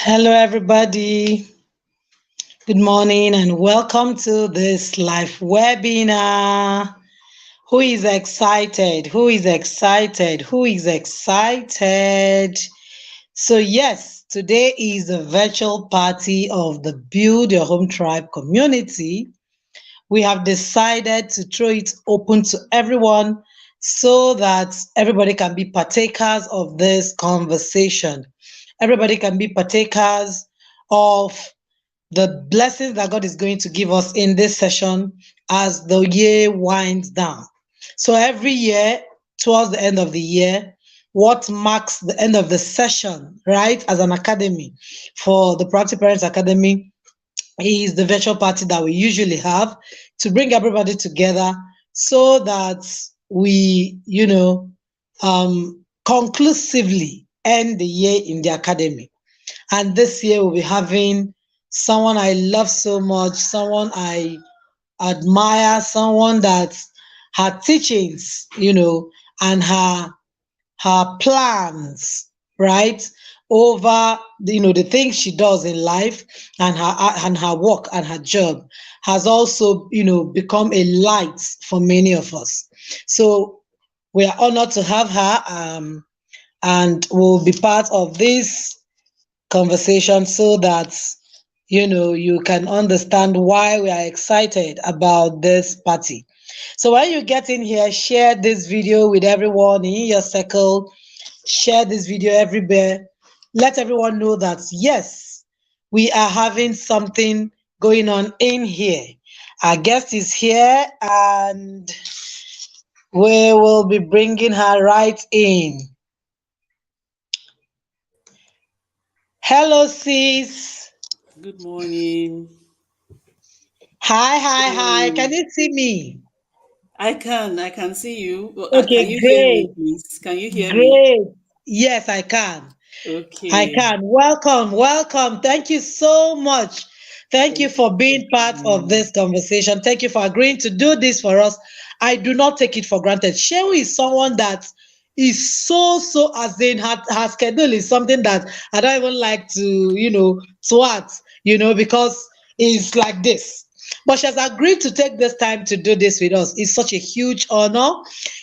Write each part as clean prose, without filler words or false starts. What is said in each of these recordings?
Hello, everybody. Good morning and welcome to this live webinar. Who is excited? Who is excited? Who is excited? So, yes, today is the virtual party of the Build Your Home Tribe community. We have decided to throw it open to everyone so that everybody can be partakers of this conversation. Everybody can be partakers of the blessings that God is going to give us in this session as the year winds down. So every year, towards the end of the year, what marks the end of the session, right, as an academy for the Proactive Parents Academy is the virtual party that we usually have to bring everybody together so that we, conclusively end the year in the academy. And this year we'll be having someone I love so much, someone I admire, someone that her teachings, and her plans, right, over the things she does in life and her work and her job has also become a light for many of us. So we are honored to have her, and will be part of this conversation so that you can understand why we are excited about this party. So when you get in here, share this video with everyone in your circle. Share this video everywhere. Let everyone know that yes, we are having something going on in here. Our guest is here and we will be bringing her right in. Hello, sis. Good morning. Hi, hi, hi. Can So you see me? I can see you. Can Okay, you hear me, great, please? Can you hear me? great. Yes, I can. I Okay. can. Welcome, welcome. Thank you so much. Thank you Thank for you for being part of joining. this conversation. Thank you for agreeing to do this for us. I do not take it for granted. Shehu is someone that is so as in her schedule is something that I don't even like to, swat, because it's like this. But she has agreed to take this time to do this with us. It's such a huge honor.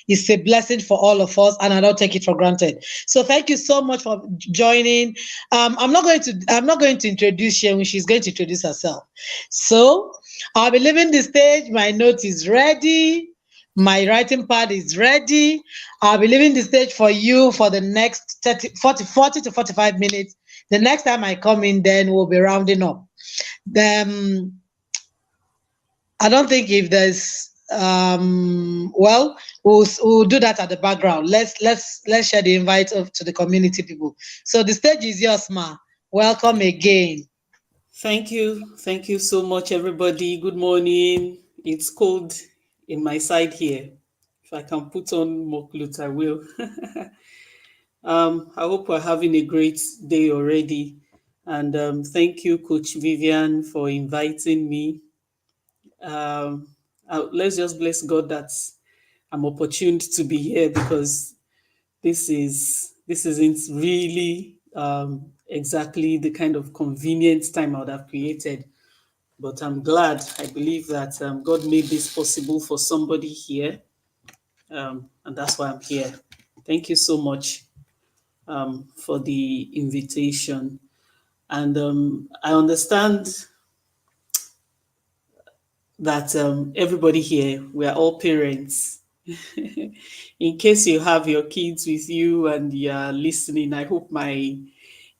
It's a blessing for all of us, and I don't take it for granted. So thank you so much for joining. I'm not going to introduce Shehu. She's going to introduce herself. So I'll be leaving the stage. My note is ready. My writing pad is ready. I'll be leaving the stage for you for the next 40 to 45 minutes. The next time I come in, then we'll be rounding up. Then I don't think if there's well, we'll do that at the background. Let's share the invite to the community people. So the stage is yours, ma. Welcome again. Thank you. Thank you so much, everybody. Good morning. It's cold in my side here. If I can put on more clothes, I will. I hope we're having a great day already. And thank you, Coach Vivian, for inviting me. Let's just bless God that I'm opportuned to be here because this isn't really exactly the kind of convenient time I would have created. But I'm glad. I believe that God made this possible for somebody here, and that's why I'm here. Thank you so much for the invitation. And I understand that everybody here, we are all parents. In case you have your kids with you and you're listening, I hope my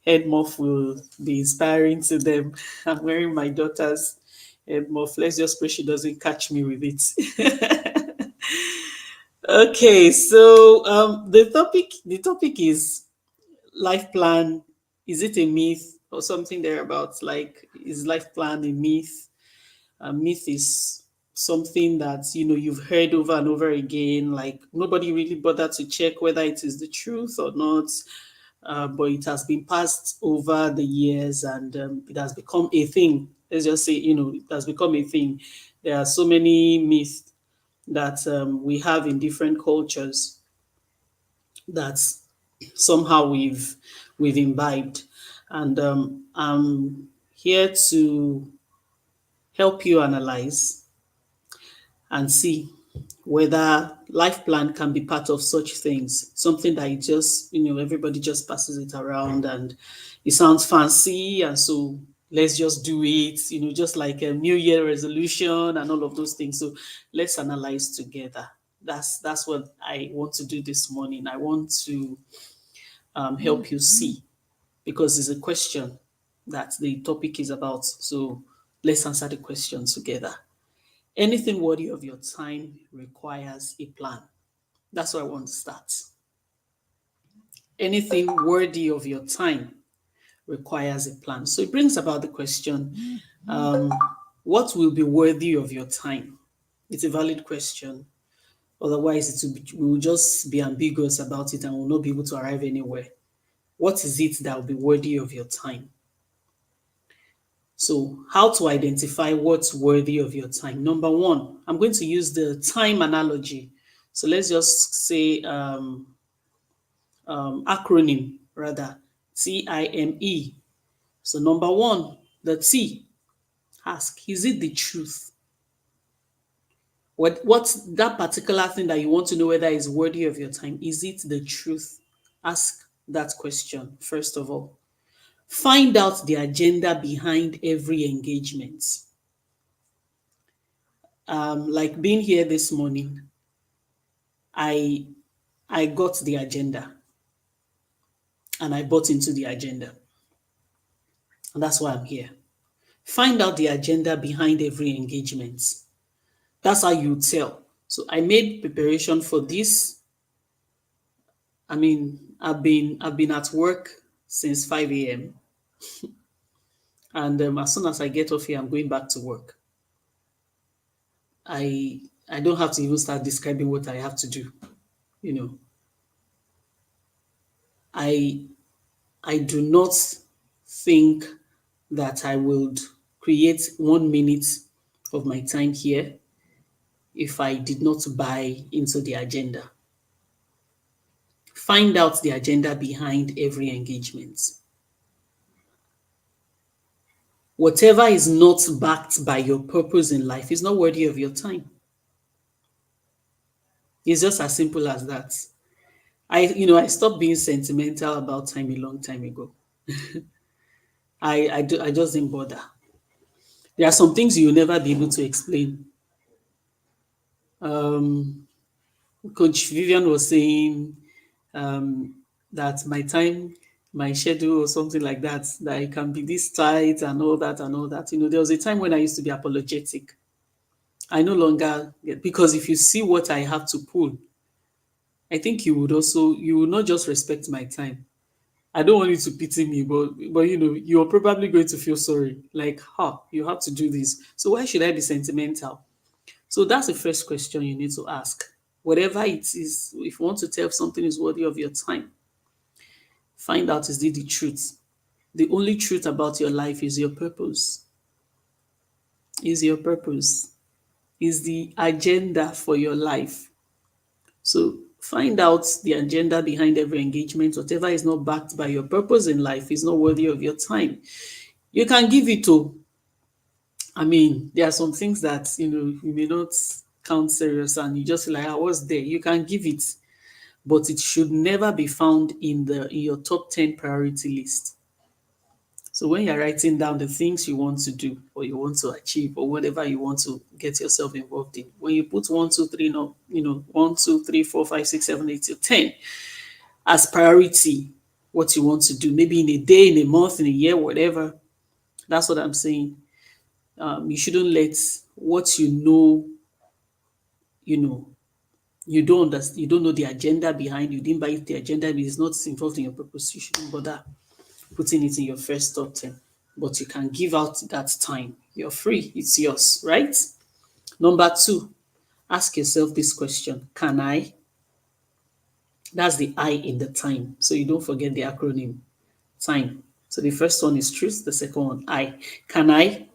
head muff will be inspiring to them. I'm wearing my daughter's head muff. Let's just pray she doesn't catch me with it. Okay, so the topic is life plan. Is it a myth or something thereabouts? Like, is life plan a myth? A myth is something that you've heard over and over again. Like, nobody really bothered to check whether it is the truth or not. But it has been passed over the years, and it has become a thing. Let's just say, it has become a thing. There are so many myths that we have in different cultures that somehow we've imbibed. And I'm here to help you analyze and see whether life plan can be part of such things. Something that you just, everybody just passes it around and it sounds fancy. And so let's just do it, just like a New Year resolution and all of those things. So let's analyze together. That's what I want to do this morning. I want to help you see, because it's a question that the topic is about. So let's answer the question together. Anything worthy of your time requires a plan. That's where I want to start. Anything worthy of your time requires a plan. So it brings about the question, um, what will be worthy of your time? It's a valid question. Otherwise, we will just be ambiguous about it and will not be able to arrive anywhere. What is it that will be worthy of your time? So, how to identify what's worthy of your time? Number one, I'm going to use the time analogy. So, let's just say acronym rather, TIME. So, number one, the T, ask, is it the truth? What's that particular thing that you want to know whether it's worthy of your time? Is it the truth? Ask that question, first of all. Find out the agenda behind every engagement. Like being here this morning, I I got the agenda and I bought into the agenda. And that's why I'm here. Find out the agenda behind every engagement. That's how you tell. So I made preparation for this. I mean, I've been at work since 5 a.m. And as soon as I get off here, I'm going back to work. I don't have to even start describing what I have to do. You know, I I do not think that I would create 1 minute of my time here if I did not buy into the agenda. Find out the agenda behind every engagement. Whatever is not backed by your purpose in life is not worthy of your time. It's just as simple as that. I stopped being sentimental about time a long time ago. I just didn't bother. There are some things you'll never be able to explain. Um, Coach Vivian was saying um, that my time, my schedule, or something like that, that it can be this tight and all that and all that. There was a time when I used to be apologetic. I no longer get, because if you see what I have to pull, I think you would not just respect my time. I don't want you to pity me, but you're probably going to feel sorry. Like, you have to do this. So why should I be sentimental? So that's the first question you need to ask. Whatever it is, if you want to tell if something is worthy of your time, find out, is it the truth? The only truth about your life is your purpose. Is your purpose. Is the agenda for your life. So find out the agenda behind every engagement. Whatever is not backed by your purpose in life is not worthy of your time. You can give it to, there are some things that you may not count serious and you just feel like, I was there. You can give it, but it should never be found in your top 10 priority list. So when you're writing down the things you want to do or you want to achieve or whatever you want to get yourself involved in, when you put 1, 2, 3, no, 1, 2, 3, 4, 5, 6, 7, 8 to 10 as priority, what you want to do, maybe in a day, in a month, in a year, whatever. That's what I'm saying. You shouldn't let what you know, you don't understand, you don't know the agenda behind, you didn't buy the agenda, it is not involved in your purpose, you shouldn't bother putting it in your first top 10. But you can give out that time. You're free, it's yours, right? Number two, ask yourself this question: can I? That's the I in the time. So you don't forget the acronym time. So the first one is truth, the second one, I. Can I?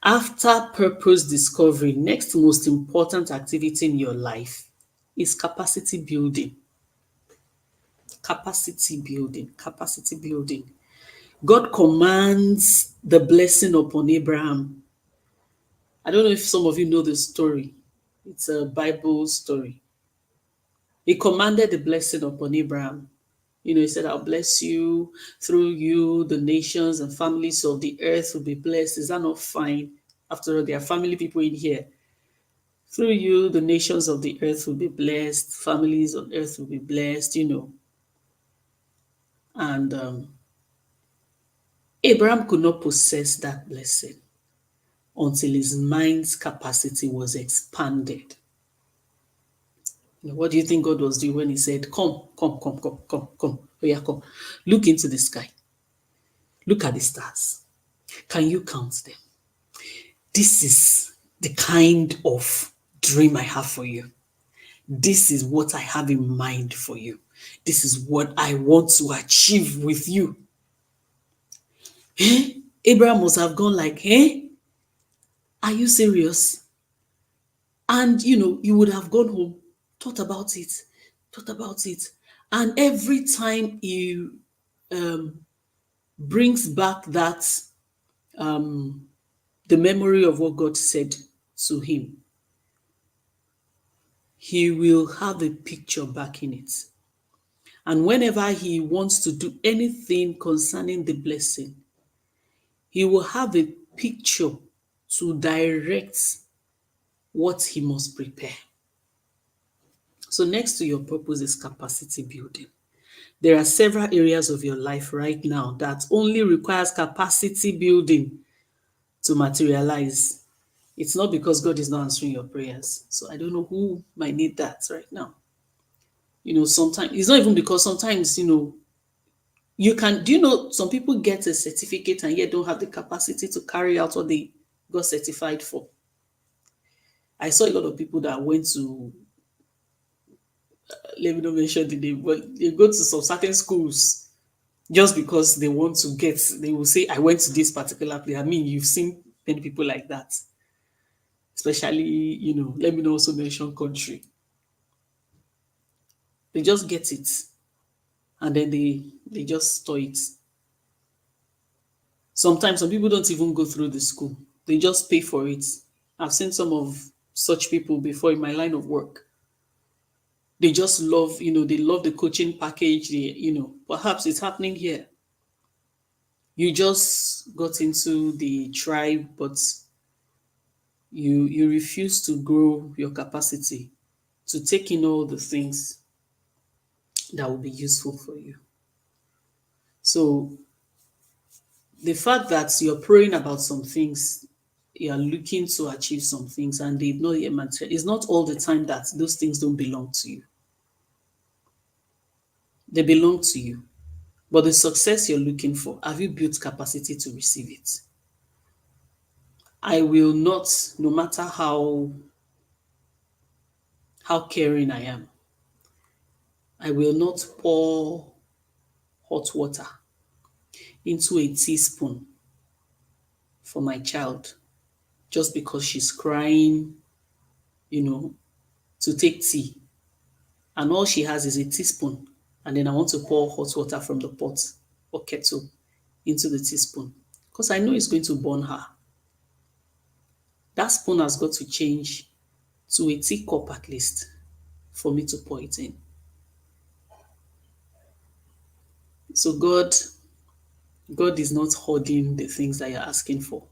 After purpose discovery, next most important activity in your life is capacity building. Capacity building, capacity building. God commands the blessing upon Abraham. I don't know if some of you know the story. It's a Bible story. He commanded the blessing upon Abraham. He said, I'll bless you. Through you, the nations and families of the earth will be blessed. Is that not fine? After all, there are family people in here. Through you, the nations of the earth will be blessed. Families on earth will be blessed. And Abraham could not possess that blessing until his mind's capacity was expanded. What do you think God was doing when he said, come, come, come, come, come, come. Oh yeah, come. Look into the sky. Look at the stars. Can you count them? This is the kind of dream I have for you. This is what I have in mind for you. This is what I want to achieve with you. Eh? Abraham must have gone like, are you serious? And you would have gone home, thought about it, thought about it. And every time he brings back that the memory of what God said to him, he will have a picture back in it. And whenever he wants to do anything concerning the blessing, he will have a picture to direct what he must prepare. So, next to your purpose is capacity building. There are several areas of your life right now that only requires capacity building to materialize. It's not because God is not answering your prayers. So, I don't know who might need that right now. Sometimes it's not even because sometimes, you can, do you know some people get a certificate and yet don't have the capacity to carry out what they got certified for? I saw a lot of people that went to, let me not mention the name, but they go to some certain schools just because they want to get, they will say, I went to this particular place. I mean, you've seen many people like that, especially, let me not also mention country. They just get it and then they just store it. Sometimes some people don't even go through the school. They just pay for it. I've seen some of such people before in my line of work. They just love, they love the coaching package. Perhaps it's happening here. You just got into the tribe, but you refuse to grow your capacity to take in all the things that will be useful for you. So the fact that you're praying about some things, you're looking to achieve some things, and they've not yet materialized, it's not all the time that those things don't belong to you. They belong to you. But the success you're looking for, have you built capacity to receive it? I will not, no matter how caring I am, I will not pour hot water into a teaspoon for my child just because she's crying, you know, to take tea. And all she has is a teaspoon. And then I want to pour hot water from the pot or kettle into the teaspoon because I know it's going to burn her. That spoon has got to change to a teacup at least for me to pour it in. So God is not hoarding the things that you're asking for.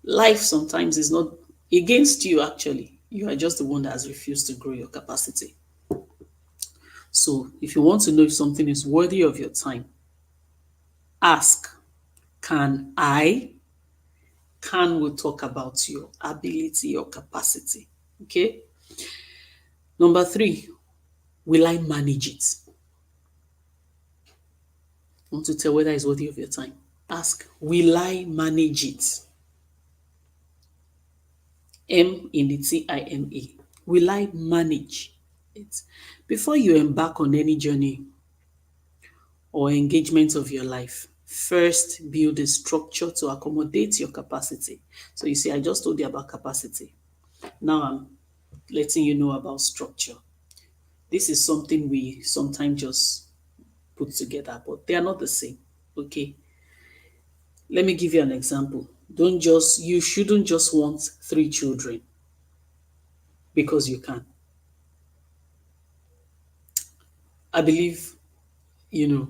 Life sometimes is not against you, actually. You are just the one that has refused to grow your capacity. So if you want to know if something is worthy of your time, ask, can I? Can we talk about your ability, your capacity? Okay. Number 3, will I manage it? I want to tell whether it's worthy of your time. Ask, will I manage it? M in the TIME. Will I manage it? Before you embark on any journey or engagement of your life, first build a structure to accommodate your capacity. So you see, I just told you about capacity. Now I'm letting you know about structure. This is something we sometimes just put together, but they are not the same. Okay, let me give you an example. You shouldn't just want three children because you can. I believe, you know,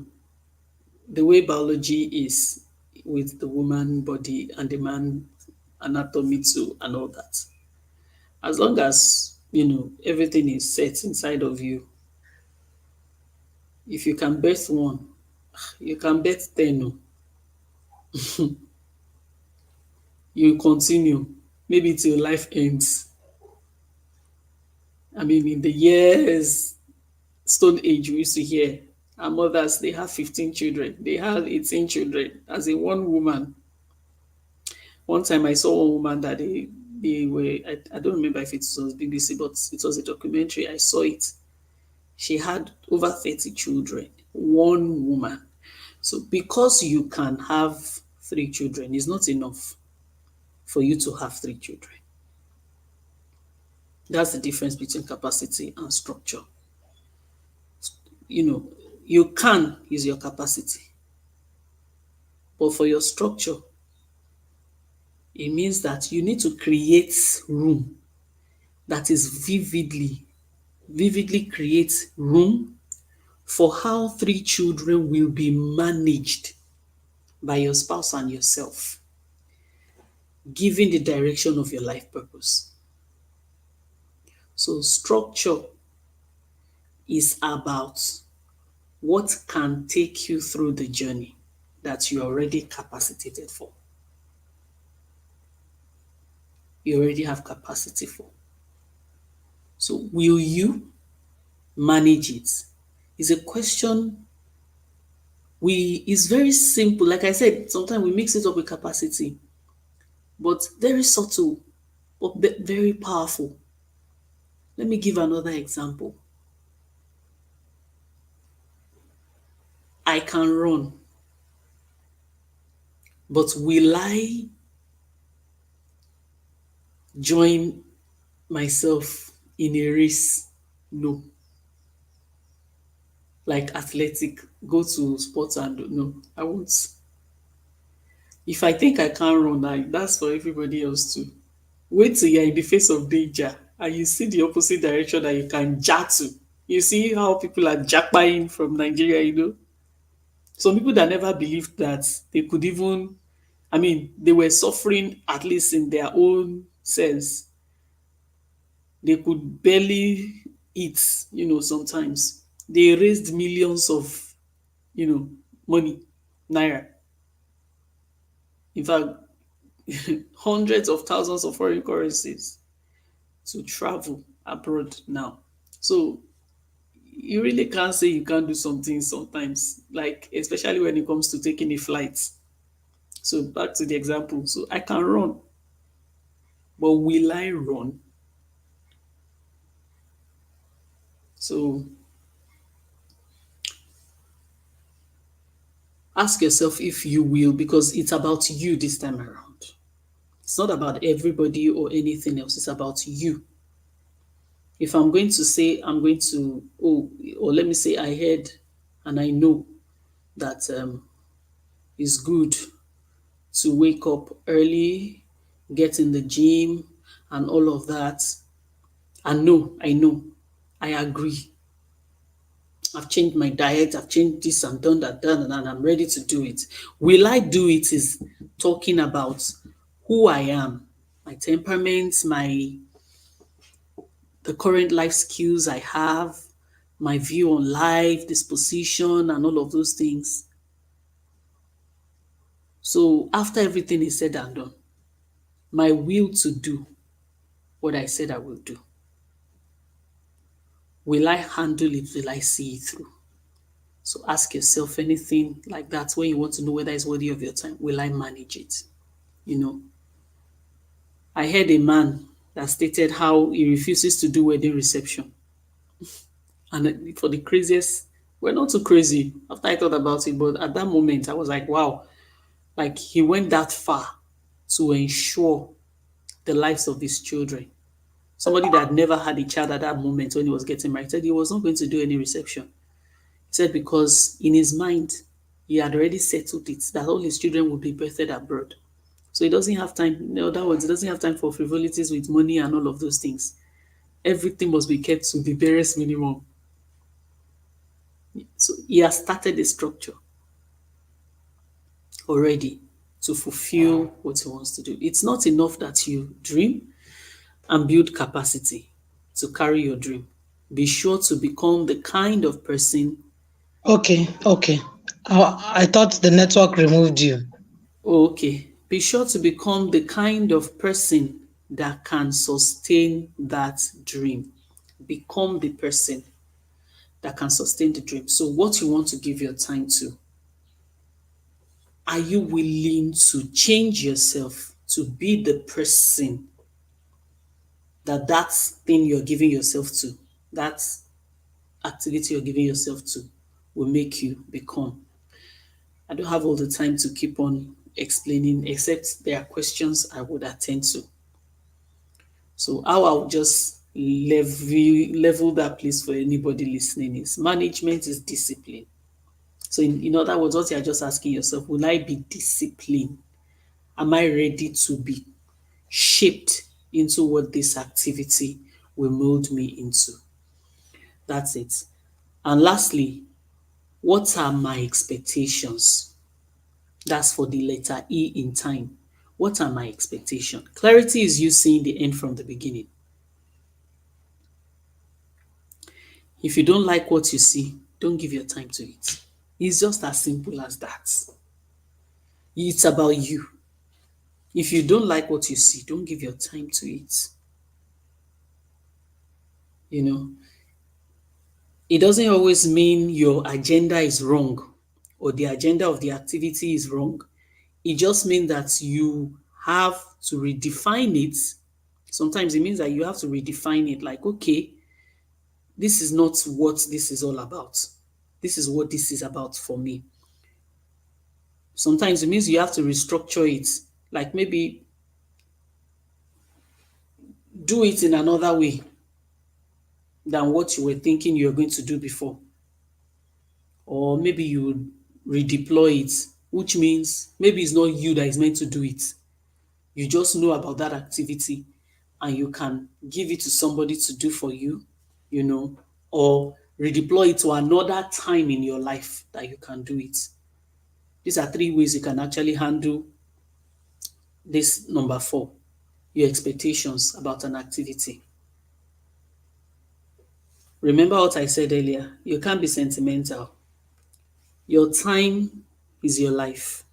the way biology is with the woman body and the man anatomy too and all that. As long as, everything is set inside of you, if you can birth one, you can birth 10. Oh. You continue, maybe till life ends. I mean, in the years, Stone Age, we used to hear our mothers, they have 15 children, they have 18 children, as in one woman. One time I saw one woman that they were, I don't remember if it was BBC, but it was a documentary. I saw it. She had over 30 children, one woman. So because you can have three children, is not enough for you to have three children. That's the difference between capacity and structure. You know, you can use your capacity, but for your structure, it means that you need to create room that is vividly create room for how three children will be managed by your spouse and yourself, given the direction of your life purpose. So, structure is about what can take you through the journey that you're already capacitated for. You already have capacity for. So, will you manage it? Is a question it's very simple. Like I said, sometimes we mix it up with capacity, but very subtle, but very powerful. Let me give another example. I can run, but will I join myself in a race? No. Like athletic, go to sports and no, I won't. If I think I can't run, that's for everybody else too. Wait till you're in the face of danger and you see the opposite direction that you can jack to. You see how people are jackpying from Nigeria, Some people that never believed that they could even, I mean, they were suffering, at least in their own sense. They could barely eat, sometimes. They raised millions of, money, naira. In fact, hundreds of thousands of foreign currencies to travel abroad now. So you really can't say you can't do something sometimes, like especially when it comes to taking a flight. So back to the example. So I can run, but will I run? So ask yourself if you will, because it's about you this time around. It's not about everybody or anything else. It's about you. If I'm going to say, or let me say, I heard and I know that it's good to wake up early, get in the gym, and all of that. I know, I agree. I've changed my diet, I've changed this and done that, and I'm ready to do it. Will I do it is talking about who I am, my temperament, the current life skills I have, my view on life, disposition, and all of those things. So after everything is said and done, my will to do what I said I will do. Will I handle it? Will I see it through? So ask yourself anything like that when you want to know whether it's worthy of your time. Will I manage it? I heard a man that stated how he refuses to do wedding reception. And for the craziest, we're not too crazy after I thought about it, but at that moment I was like, wow, like he went that far to ensure the lives of his children. Somebody that had never had a child at that moment when he was getting married said he was not going to do any reception. He said because in his mind, He had already settled it that all his children would be birthed abroad. So he doesn't have time, in other words, he doesn't have time for frivolities with money and all of those things. Everything must be kept to the barest minimum. So he has started a structure already to fulfill what he wants to do. It's not enough that you dream and build capacity to carry your dream. Be sure to become the kind of person. Okay, okay. I thought the network removed you. Oh, okay. Be sure to become the kind of person that can sustain that dream. Become the person that can sustain the dream. So, what you want to give your time to, are you willing to change yourself to be the person that that thing you're giving yourself to, that activity you're giving yourself to, will make you become? I don't have all the time to keep on explaining, except there are questions I would attend to. So, how I'll just level that place for anybody listening is management is discipline. So, in other words, what you're just asking yourself, will I be disciplined? Am I ready to be shaped into what this activity will mold me into? That's it. And lastly, what are my expectations? That's for the letter E in time. What are my expectations? Clarity is you seeing the end from the beginning. If you don't like what you see, don't give your time to it. It's just as simple as that. It's about you. If you don't like what you see, don't give your time to it. You know, it doesn't always mean your agenda is wrong or the agenda of the activity is wrong. It just means that you have to redefine it. Sometimes it means that you have to redefine it like, okay, this is not what this is all about. This is what this is about for me. Sometimes it means you have to restructure it. Like maybe do it in another way than what you were thinking you were going to do before. Or maybe you redeploy it, which means maybe it's not you that is meant to do it. You just know about that activity and you can give it to somebody to do for you, you know, or redeploy it to another time in your life that you can do it. These are three ways you can actually handle this number four, your expectations about an activity. Remember what I said earlier, you can't be sentimental. Your time is your life.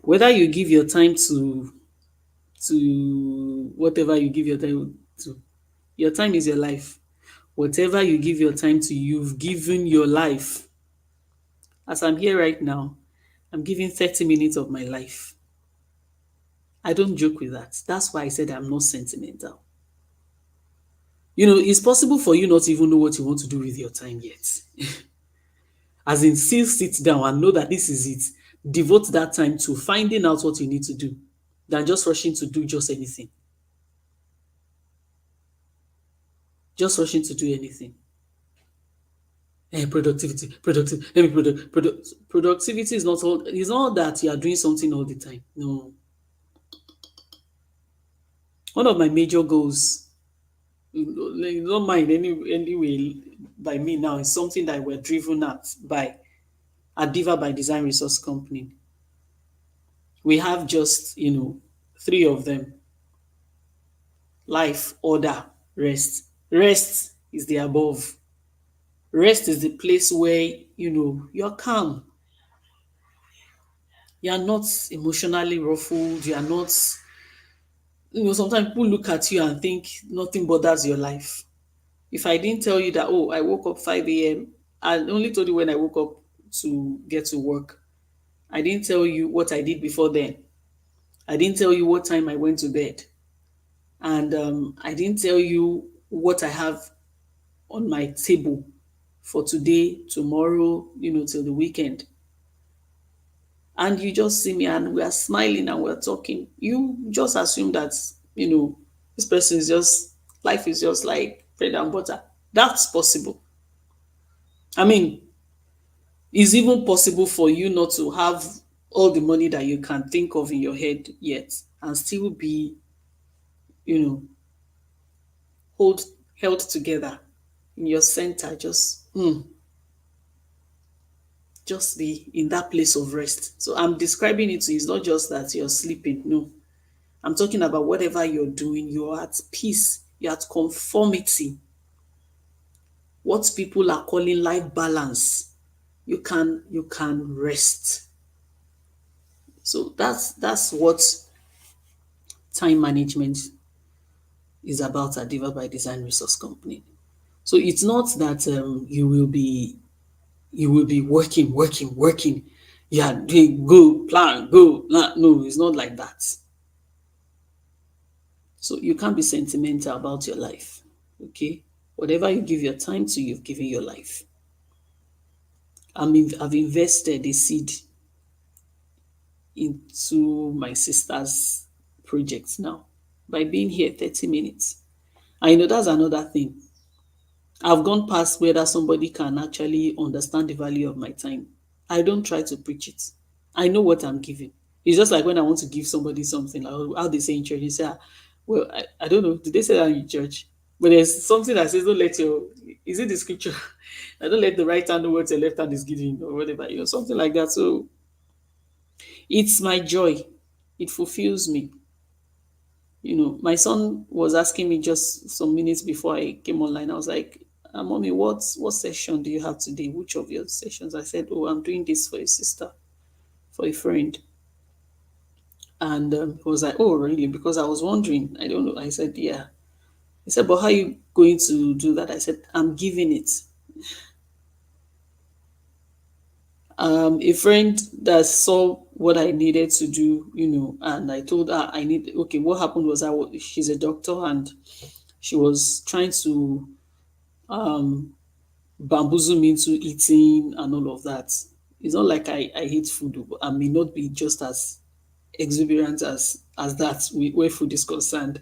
Whether you give your time to whatever you give your time to, your time is your life. Whatever you give your time to, you've given your life. As I'm here right now, I'm giving 30 minutes of my life. I don't joke with that. That's why I said I'm not sentimental. It's possible for you not to even know what you want to do with your time yet. As in, still sit down and know that this is it. Devote that time to finding out what you need to do than just rushing to do just anything. Just rushing to do anything. Productivity, productive. Let me productivity is not all. It's not that you are doing something all the time. No. One of my major goals, don't mind anyway by me now, is something that we're driven at Diva by Design Resource Company. We have just three of them: life, order, rest. Rest is the above. Rest is the place where you're calm. You are not emotionally ruffled. You are not, sometimes people look at you and think nothing bothers your life. If I didn't tell you that, oh, I woke up 5 a.m., I only told you when I woke up to get to work. I didn't tell you what I did before then. I didn't tell you what time I went to bed. And I didn't tell you what I have on my table for today, tomorrow, till the weekend. And you just see me and we are smiling and we're talking. You just assume that, this person is just, life is just like bread and butter. That's possible. I mean, It's even possible for you not to have all the money that you can think of in your head yet and still be, you know, hold held together in your center, just be in that place of rest. So I'm describing it to you. It's not just that you're sleeping. No, I'm talking about whatever you're doing, you're at peace, you're at conformity. What people are calling life balance. You can rest. So that's what time management is about at Diva by Design Resource Company. So it's not that you will be working, working, working. Yeah, doing go plan, go plan. No, it's not like that. So you can't be sentimental about your life. Okay, whatever you give your time to, you've given your life. I've invested a seed into my sister's project now by being here 30 minutes. I know that's another thing. I've gone past whether somebody can actually understand the value of my time. I don't try to preach it. I know what I'm giving. It's just like when I want to give somebody something, like how they say in church, you say, well, I don't know, did they say that in church? But there's something that says, don't let your, is it the scripture? I don't let the right hand know what your left hand is giving or whatever, something like that. So it's my joy. It fulfills me. My son was asking me just some minutes before I came online. I was like, Mommy, what session do you have today? Which of your sessions? I said, oh, I'm doing this for a sister, for a friend. And he was like, oh, really? Because I was wondering. I don't know. I said, yeah. He said, but how are you going to do that? I said, I'm giving it. A friend that saw what I needed to do, and I told her okay, what happened was she's a doctor and she was trying to um, bamboozle me into eating and all of that. It's not like I hate food, but I may not be just as exuberant as that where food is concerned.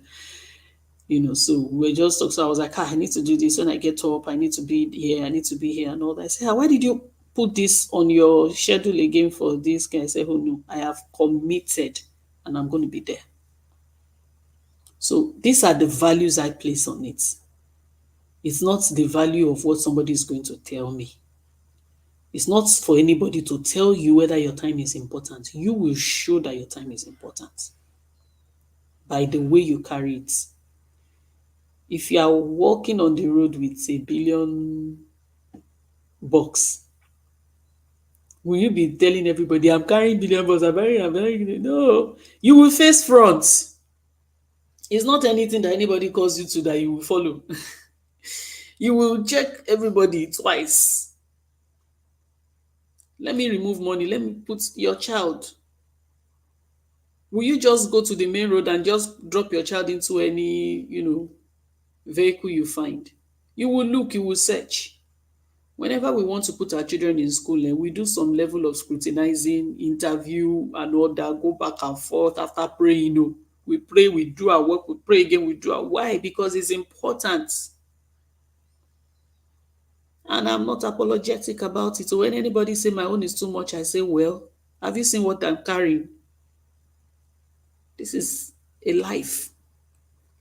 So we're just talking. So I was like, I need to do this when I get up. I need to be here. I need to be here and all that. I said, why did you put this on your schedule again for this? Can I say, oh no, I have committed and I'm going to be there. So these are the values I place on it. It's not the value of what somebody is going to tell me. It's not for anybody to tell you whether your time is important. You will show that your time is important by the way you carry it. If you are walking on the road with $1 billion, will you be telling everybody, I'm carrying $1 billion, I'm carrying? No, you will face front. It's not anything that anybody calls you to that you will follow. You will check everybody twice. Let me remove money. Let me put your child. Will you just go to the main road and just drop your child into any, vehicle you find? You will look, you will search. Whenever we want to put our children in school, we do some level of scrutinizing, interview, and all that, go back and forth after praying. We pray, we do our work, we pray again, we do our. Why? Because it's important. And I'm not apologetic about it. So when anybody say my own is too much, I say, well, have you seen what I'm carrying? This is a life.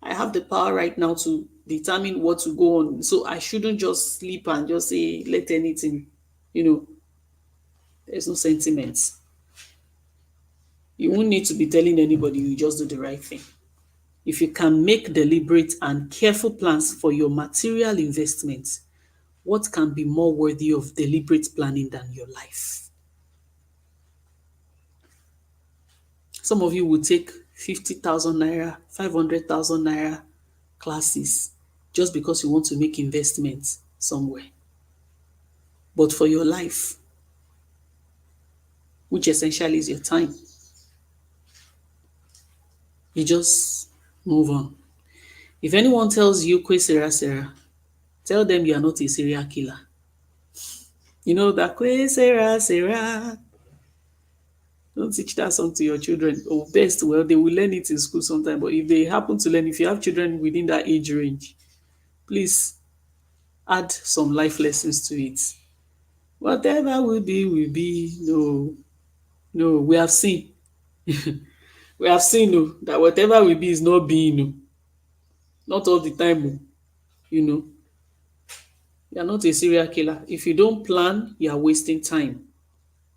I have the power right now to determine what to go on. So I shouldn't just sleep and just say, let anything, there's no sentiments. You won't need to be telling anybody, you just do the right thing. If you can make deliberate and careful plans for your material investments, what can be more worthy of deliberate planning than your life? Some of you will take 50,000 naira, 500,000 naira classes just because you want to make investments somewhere. But for your life, which essentially is your time, you just move on. If anyone tells you, Kwe Sera Sera, tell them you are not a serial killer. You know that Kwe Sera Sera. Don't teach that song to your children. Or best, well, they will learn it in school sometime. But if they happen to learn, if you have children within that age range, please add some life lessons to it. Whatever will be. No, no, we have seen. We have seen that whatever will be is not being. Not all the time. You know, you are not a serial killer. If you don't plan, you are wasting time.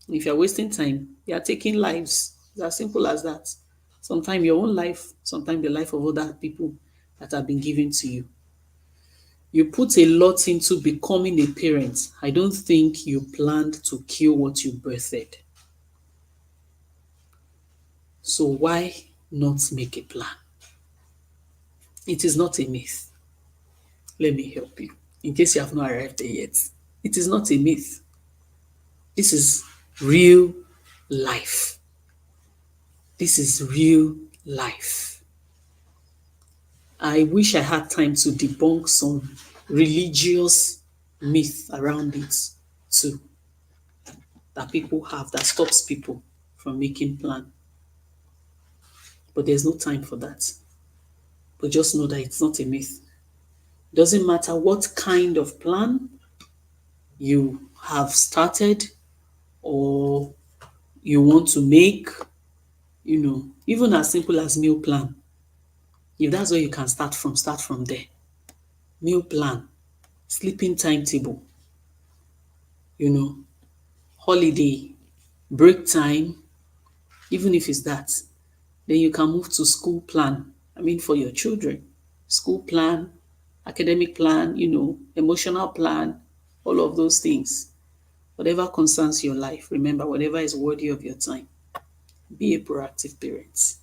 If you are wasting time, you are taking lives. It's as simple as that. Sometimes your own life, sometimes the life of other people that have been given to you. You put a lot into becoming a parent. I don't think you planned to kill what you birthed. So why not make a plan? It is not a myth. Let me help you. In case you have not arrived there yet. It is not a myth. This is real life. This is real life. I wish I had time to debunk some religious myth around it too, that people have that stops people from making plan. But there's no time for that. But just know that it's not a myth. Doesn't matter what kind of plan you have started or you want to make, even as simple as meal plan. If that's where you can start from there. Meal plan, sleeping timetable, you know, holiday, break time, even if it's that. Then you can move to school plan. I mean, for your children, school plan, academic plan, emotional plan, all of those things. Whatever concerns your life, remember, whatever is worthy of your time, be a proactive parent.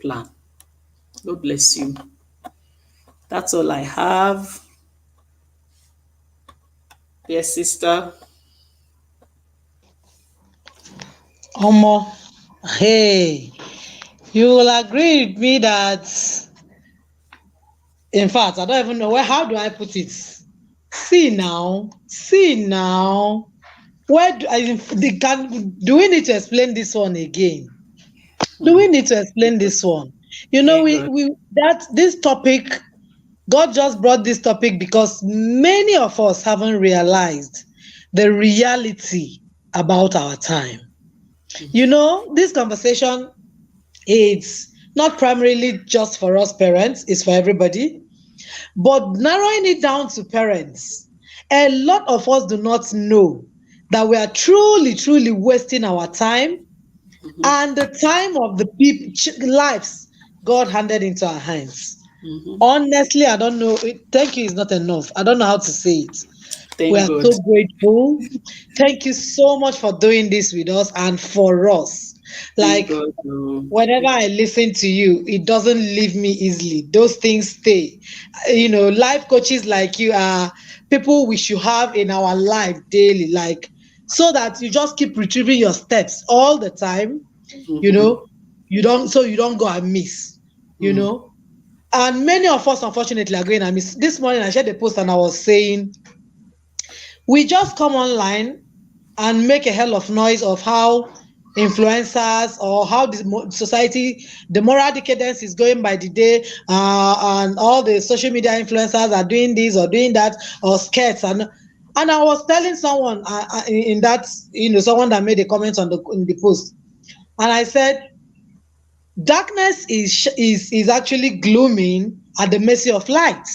Plan. God bless you. That's all I have. Yes, sister. Omo, hey, you will agree with me that, in fact, I don't even know how do I put it. See now. Where do I do we need to explain this one again? Do we Hmm. need to explain this one? You know, Thank we God. we that this topic, God just brought this topic because many of us haven't realized the reality about our time. You know, this conversation, it's not primarily just for us parents, it's for everybody. But narrowing it down to parents, a lot of us do not know that we are truly, truly wasting our time Mm-hmm. and the time of the people lives God handed into our hands. Mm-hmm. Honestly, I don't know. Thank you is not enough. I don't know how to say it. We Thank are God. so grateful. Thank you so much for doing this with us and for us. Thank Like, God. Oh, whenever I listen to you, it doesn't leave me easily. Those things stay. Life coaches like you are people we should have in our life daily, like, so that you just keep retrieving your steps all the time. You mm-hmm. know, you don't go and miss. You Mm. know, and many of us, unfortunately, are going and miss. This morning, I shared a post and I was saying we just come online and make a hell of noise of how influencers or how the society, the moral decadence is going by the day, and all the social media influencers are doing this or doing that or skirts. And I was telling someone, in that, someone that made a comment in the post, and I said darkness is actually glooming at the mercy of light.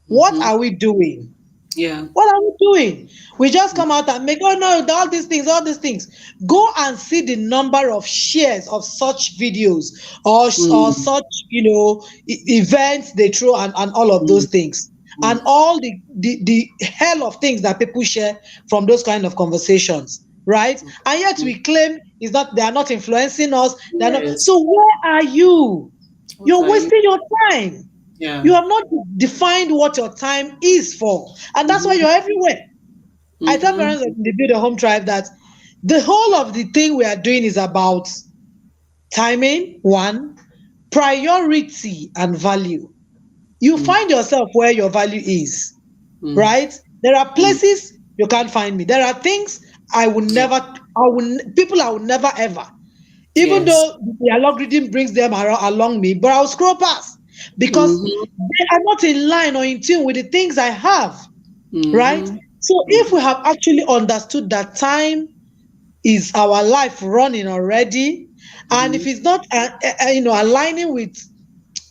What Mm-hmm. are we doing? Yeah. What are we doing? We just come out and make, oh no, all these things. Go and see the number of shares of such videos or Mm. such, events they throw, and all of Mm. those things. And Mm. all the hell of things that people share from those kind of conversations, right? And yet Mm. we claim they are not influencing us. They're not. Yes. So where are you? What You're are you? wasting your time. Yeah. You have not defined what your time is for. And that's why Mm-hmm. you're everywhere. I tell parents Mm-hmm. in the Build a Home Tribe that the whole of the thing we are doing is about timing, one, priority, and value. You Mm. find yourself where your value is, Mm. right? There are Mm. places you can't find me. There are things Yeah. people I will never ever, even Yes. though the algorithm brings them along me, but I'll scroll past because Mm-hmm. they are not in line or in tune with the things I have, right? Mm-hmm. So if we have actually understood that time is our life running already, and if it's not aligning with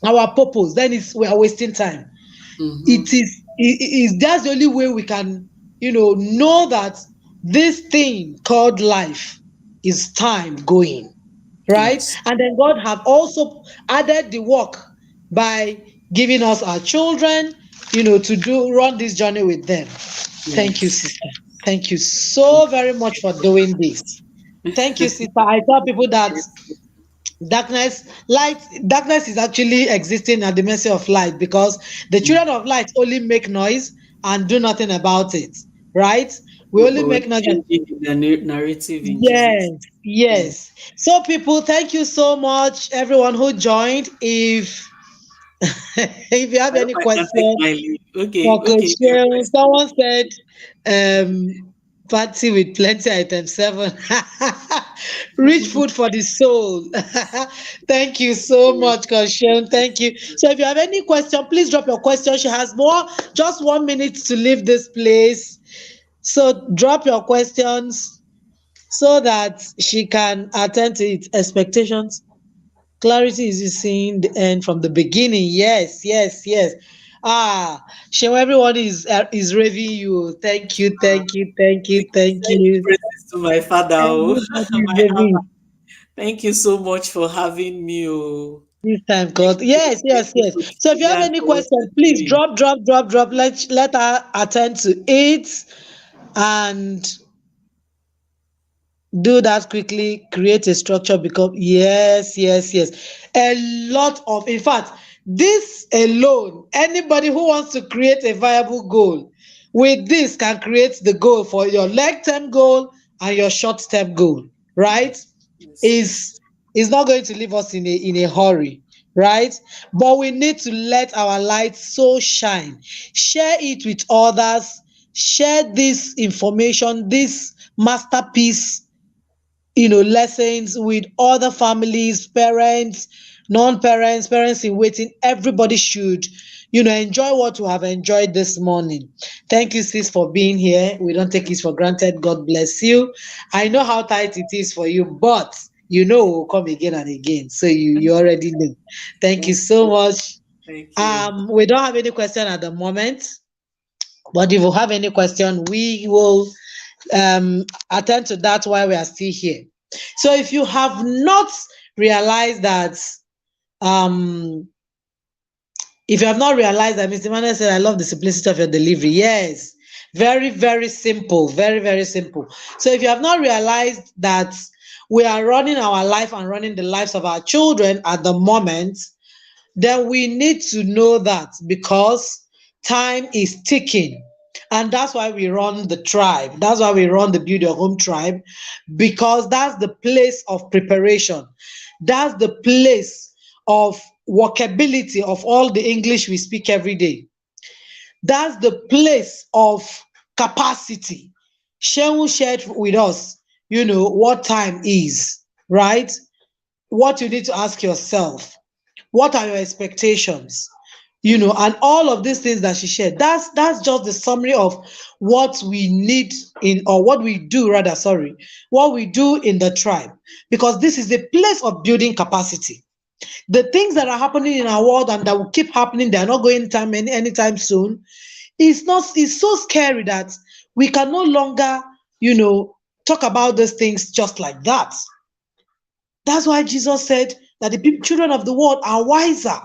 our purpose, then we are wasting time. It is that's the only way we can know that this thing called life is time going, right? Yes. And then God have also added the work by giving us our children, to do run this journey with them. Thank you, Yes. sister. Thank you so very much for doing this. Thank you, sister. I tell people that darkness is actually existing at the mercy of light, because the children of light only make noise and do nothing about it, right? We only But we're make noise. changing the narrative in Yes, Jesus. Yeah. yes. So people, thank you so much, everyone who joined. If if you have I hope any I can take question my leave. Okay, for Coach okay. Your Shell, question. someone said, party with plenty item 7. Rich food for the soul. Thank you so Yes. much, Coach Shell. Thank you. So if you have any question, please drop your question. She has just 1 minute to leave this place. So drop your questions so that she can attend to it. Expectations. Clarity is you seeing the end from the beginning. Yes, yes, yes. Shem, everyone is raving you. Thank you, thank you, thank you, thank Send you. praises to my father. Oh, Everybody is my Abba. raving Thank you so much for having me. Oh, this time, thank God. you. Yes, Thank yes, you, yes. Coach So if you have Vivian, any for what question, you're please doing. drop, drop, drop, drop. Let her attend to it and do that quickly. Create a structure. Become yes, yes, yes. A lot of, in fact, this alone, anybody who wants to create a viable goal with this can create the goal for your long term goal and your short term goal, right? Yes, is yes. is not going to leave us in a hurry, right? But we need to let our light so shine. Share it with others. Share this information, this masterpiece, lessons with other families, parents, non-parents, parents in waiting. Everybody should, enjoy what we have enjoyed this morning. Thank you, sis, for being here. We don't take it for granted. God bless you. I know how tight it is for you, but we'll come again and again. So you already know. Thank you Thank so you. much. Thank you. We don't have any question at the moment, but if you have any question, we will attend to that while we are still here. So if you have not realized that, um, if you have not realized that, Mr. Manuel said, I love the simplicity of your delivery. Yes, very, very simple, very, very simple. So if you have not realized that we are running our life and running the lives of our children at the moment, then we need to know that, because time is ticking. And that's why we run the tribe. That's why we run the Build Your Home tribe, because that's the place of preparation. That's the place of workability of all the English we speak every day. That's the place of capacity. Shehu shared with us, what time is, right? What you need to ask yourself. What are your expectations? And all of these things that she shared, that's just the summary of what we need in, or what we do rather, sorry, what we do in the tribe, because this is a place of building capacity. The things that are happening in our world and that will keep happening, they're not going anytime soon. It's so scary that we can no longer, talk about these things just like that. That's why Jesus said that the children of the world are wiser.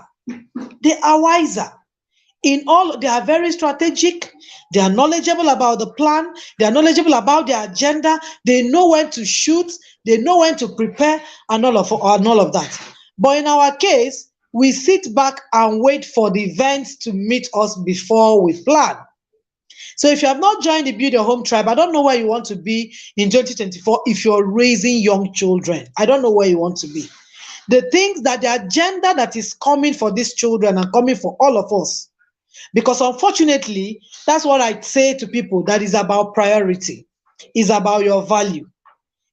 They are wiser. They are very strategic. They are knowledgeable about the plan. They are knowledgeable about their agenda. They know when to shoot. They know when to prepare, and all of that. But in our case, we sit back and wait for the events to meet us before we plan. So if you have not joined the Build Your Home tribe, I don't know where you want to be in 2024 if you're raising young children. I don't know where you want to be. The things that the agenda that is coming for these children and coming for all of us. Because unfortunately, that's what I say to people, that is about priority. It's about your value.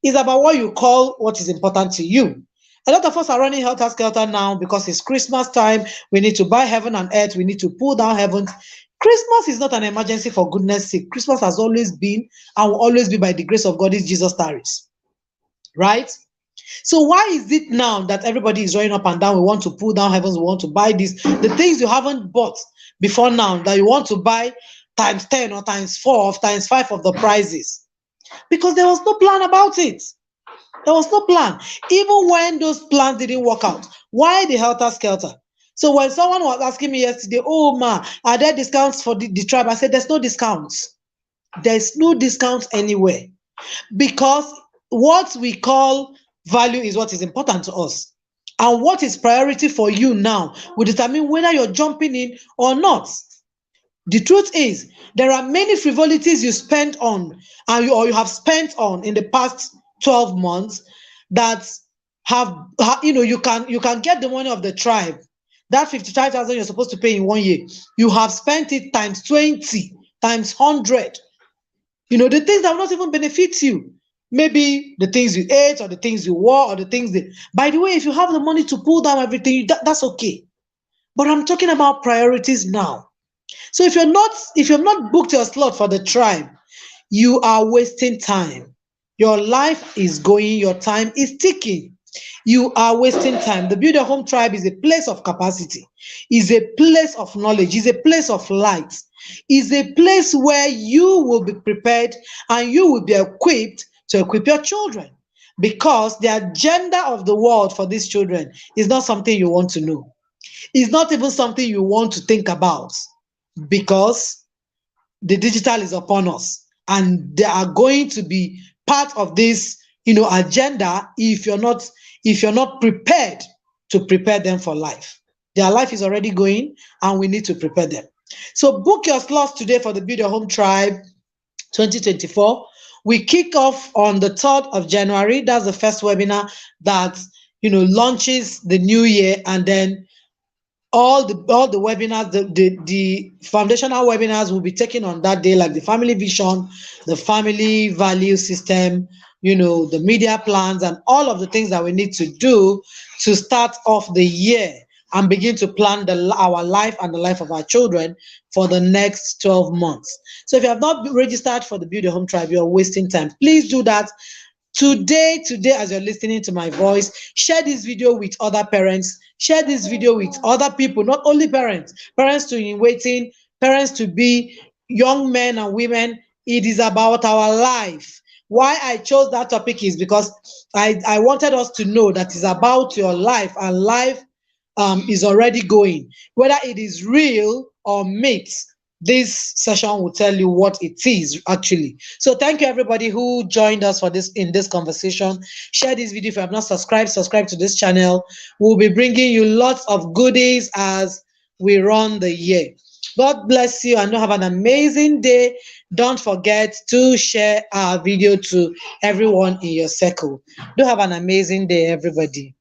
It's about what you call what is important to you. A lot of us are running helter skelter now because it's Christmas time. We need to buy heaven and earth. We need to pull down heaven. Christmas is not an emergency for goodness sake. Christmas has always been and will always be by the grace of God if Jesus tarries. Right? So why is it now that everybody is running up and down? We want to pull down heavens, we want to buy this. The things you haven't bought before now that you want to buy times 10 or times 4 or times 5 of the prices. Because there was no plan about it. There was no plan. Even when those plans didn't work out, why the helter skelter? So when someone was asking me yesterday, oh ma, are there discounts for the tribe? I said, there's no discounts. There's no discounts anywhere. Because what we call value is what is important to us. And what is priority for you now will determine whether you're jumping in or not. The truth is, there are many frivolities you spent on or you have spent on in the past 12 months that you can get the money of the tribe. That 55,000 you're supposed to pay in 1 year, you have spent it times 20, times 100. The things that will not even benefit you. Maybe the things you ate or the things you wore or the things that. By the way, if you have the money to pull down everything, that's okay. But I'm talking about priorities now. So if you've not booked your slot for the tribe, you are wasting time. Your life is going, your time is ticking. You are wasting time. The Build Your Home Tribe is a place of capacity, is a place of knowledge, is a place of light, is a place where you will be prepared and you will be equipped to equip your children. Because the agenda of the world for these children is not something you want to know. It's not even something you want to think about, because the digital is upon us and they are going to be part of this agenda if you're not prepared to prepare them for life. Their life is already going and we need to prepare them. So book your slots today for the Build Your Home Tribe 2024. We kick off on the 3rd of January. That's the first webinar that launches the new year, and then all the webinars, the foundational webinars will be taken on that day, like the family vision, the family value system, the media plans, and all of the things that we need to do to start off the year and begin to plan our life and the life of our children for the next 12 months. So if you have not registered for the Build Your Home Tribe, you're wasting time. Please do that. Today, as you're listening to my voice, share this video with other parents, share this video with other people, not only parents to in waiting, parents to be, young men and women. It is about our life. Why I chose that topic is because I wanted us to know that it's about your life, and life is already going. Whether it is real or myth, this session will tell you what it is actually. So thank you everybody who joined us for this in this conversation. Share this video. If you have not subscribed to this channel. We'll be bringing you lots of goodies as we run the year. God bless you and have an amazing day. Don't forget to share our video to everyone in your circle. Do have an amazing day, everybody.